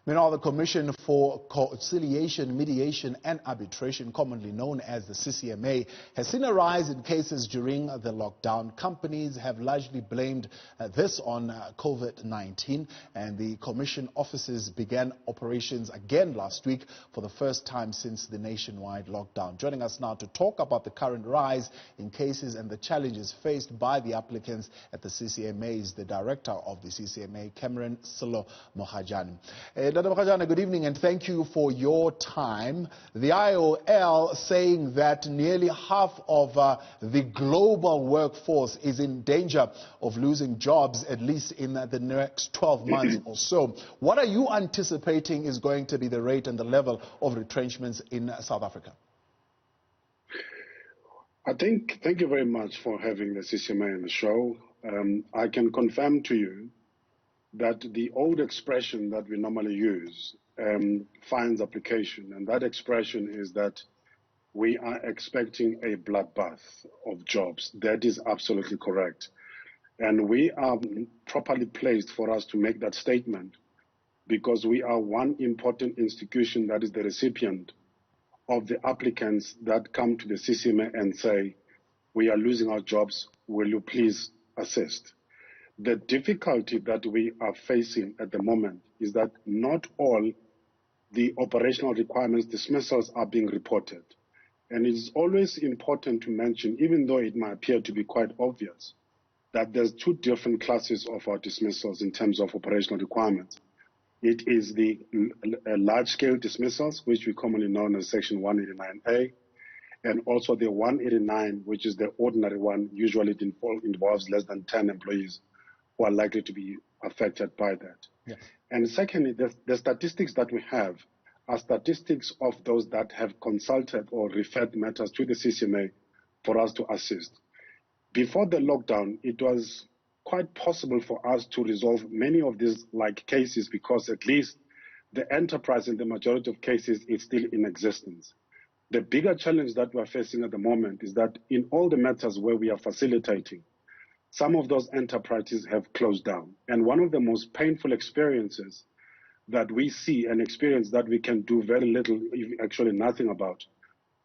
Meanwhile, the Commission for Conciliation, Mediation and Arbitration, commonly known as the CCMA, has seen a rise in cases during the lockdown. Companies have largely blamed this on COVID-19, and the Commission offices began operations again last week for the first time since the nationwide lockdown. Joining us now to talk about the current rise in cases and the challenges faced by the applicants at the CCMA is the Director of the CCMA, Cameron Sello Morajane. Dr. Morajane, good evening and thank you for your time. The IOL saying that nearly half of the global workforce is in danger of losing jobs, at least in the next 12 months or so. What are you anticipating is going to be the rate and the level of retrenchments in South Africa? Thank you very much for having the CCMA on the show. I can confirm to you that the old expression that we normally use finds application, and that expression is that we are expecting a bloodbath of jobs. That is absolutely correct. And we are properly placed for us to make that statement because we are one important institution that is the recipient of the applicants that come to the CCMA and say, we are losing our jobs, will you please assist? The difficulty that we are facing at the moment is that not all the operational requirements dismissals are being reported. And it is always important to mention, even though it might appear to be quite obvious, that there's two different classes of our dismissals in terms of operational requirements. It is the large-scale dismissals, which we commonly know as Section 189A, and also the 189, which is the ordinary one. Usually it involves less than 10 employees who are likely to be affected by that. Yes. And secondly, the statistics that we have are statistics of those that have consulted or referred matters to the CCMA for us to assist. Before the lockdown, it was quite possible for us to resolve many of these cases because at least the enterprise in the majority of cases is still in existence. The bigger challenge that we're facing at the moment is that in all the matters where we are facilitating, some of those enterprises have closed down. And one of the most painful experiences that we see, an experience that we can do very little, actually nothing about,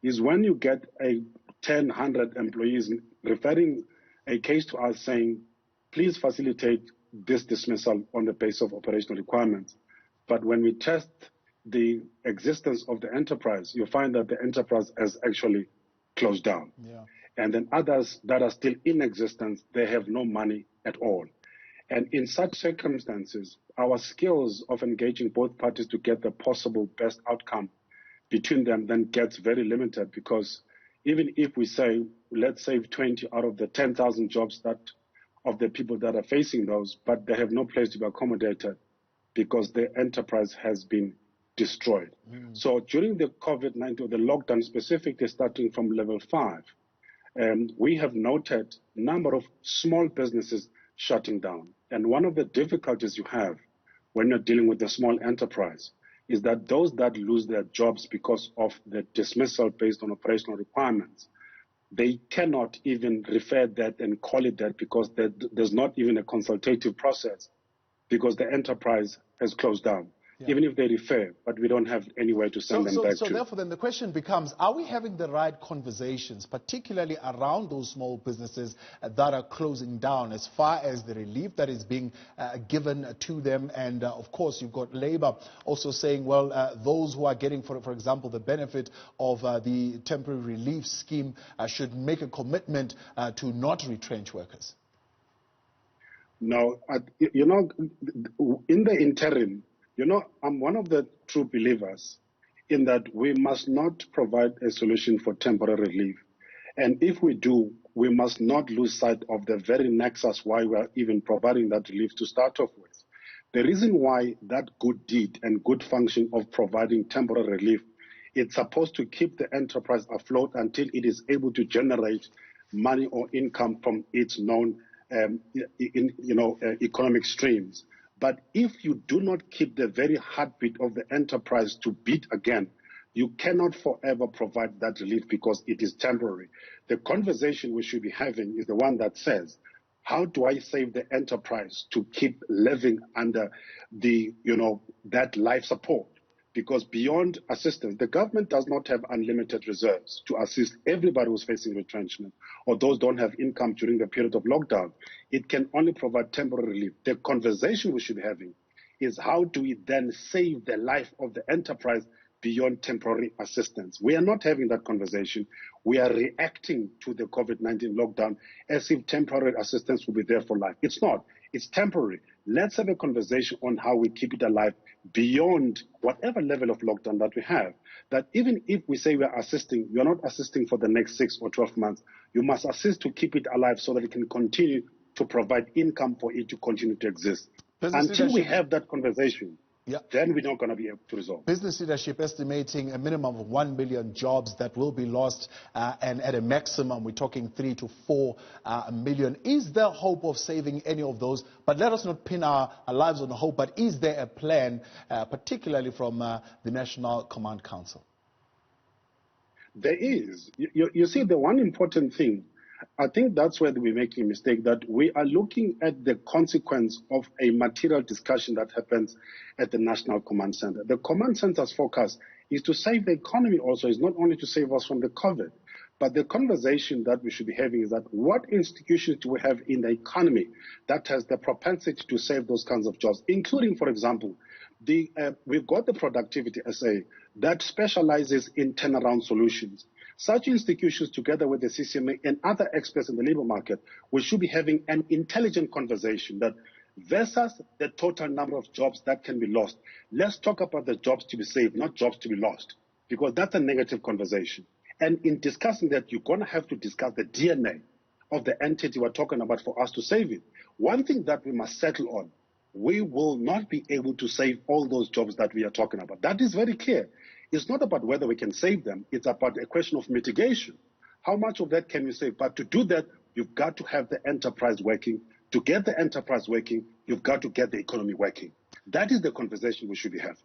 is when you get 100 employees referring a case to us saying, please facilitate this dismissal on the basis of operational requirements. But when we test the existence of the enterprise, you find that the enterprise has actually closed down. Yeah. And then others that are still in existence, they have no money at all. And in such circumstances, our skills of engaging both parties to get the possible best outcome between them then gets very limited because even if we say, let's save 20 out of the 10,000 jobs that of the people that are facing those, but they have no place to be accommodated because the enterprise has been destroyed. So during the COVID-19, the lockdown specifically starting from level 5, we have noted a number of small businesses shutting down. And one of the difficulties you have when you're dealing with a small enterprise is that those that lose their jobs because of the dismissal based on operational requirements, they cannot even refer that and call it that because there's not even a consultative process because the enterprise has closed down. Yeah. Even if they refer, but we don't have anywhere to send them back to. So therefore then the question becomes, are we having the right conversations, particularly around those small businesses that are closing down as far as the relief that is being given to them? And of course you've got Labour also saying, well, those who are getting, for example, the benefit of the temporary relief scheme should make a commitment to not retrench workers. Now, in the interim, I'm one of the true believers in that we must not provide a solution for temporary relief. And if we do, we must not lose sight of the very nexus why we are even providing that relief to start off with. The reason why that good deed and good function of providing temporary relief, it's supposed to keep the enterprise afloat until it is able to generate money or income from its known economic streams. But if you do not keep the very heartbeat of the enterprise to beat again, you cannot forever provide that relief because it is temporary. The conversation we should be having is the one that says, how do I save the enterprise to keep living under the, that life support? Because beyond assistance, the government does not have unlimited reserves to assist everybody who's facing retrenchment or those don't have income during the period of lockdown. It can only provide temporary relief. The conversation we should be having is how do we then save the life of the enterprise beyond temporary assistance? We are not having that conversation. We are reacting to the COVID-19 lockdown as if temporary assistance will be there for life. It's not. It's temporary. Let's have a conversation on how we keep it alive beyond whatever level of lockdown that we have. That even if we say we are assisting, you're not assisting for the next 6 or 12 months. You must assist to keep it alive so that it can continue to provide income for it to continue to exist. Until we have that conversation, then we're not going to be able to resolve. Business leadership estimating a minimum of 1 million jobs that will be lost, and at a maximum, we're talking 3 to 4 million. Is there hope of saving any of those? But let us not pin our lives on hope, but is there a plan, particularly from the National Command Council? There is. You see, the one important thing, I think that's where we're making a mistake, that we are looking at the consequence of a material discussion that happens at the National Command Center. The Command Center's focus is to save the economy also, is not only to save us from the COVID, but the conversation that we should be having is that what institutions do we have in the economy that has the propensity to save those kinds of jobs, including, for example, we've got the productivity SA that specializes in turnaround solutions. Such institutions, together with the CCMA and other experts in the labor market, we should be having an intelligent conversation that versus the total number of jobs that can be lost. Let's talk about the jobs to be saved, not jobs to be lost, because that's a negative conversation. And in discussing that, you're going to have to discuss the DNA of the entity we're talking about for us to save it. One thing that we must settle on, we will not be able to save all those jobs that we are talking about. That is very clear. It's not about whether we can save them. It's about a question of mitigation. How much of that can you save? But to do that, you've got to have the enterprise working. To get the enterprise working, you've got to get the economy working. That is the conversation we should be having.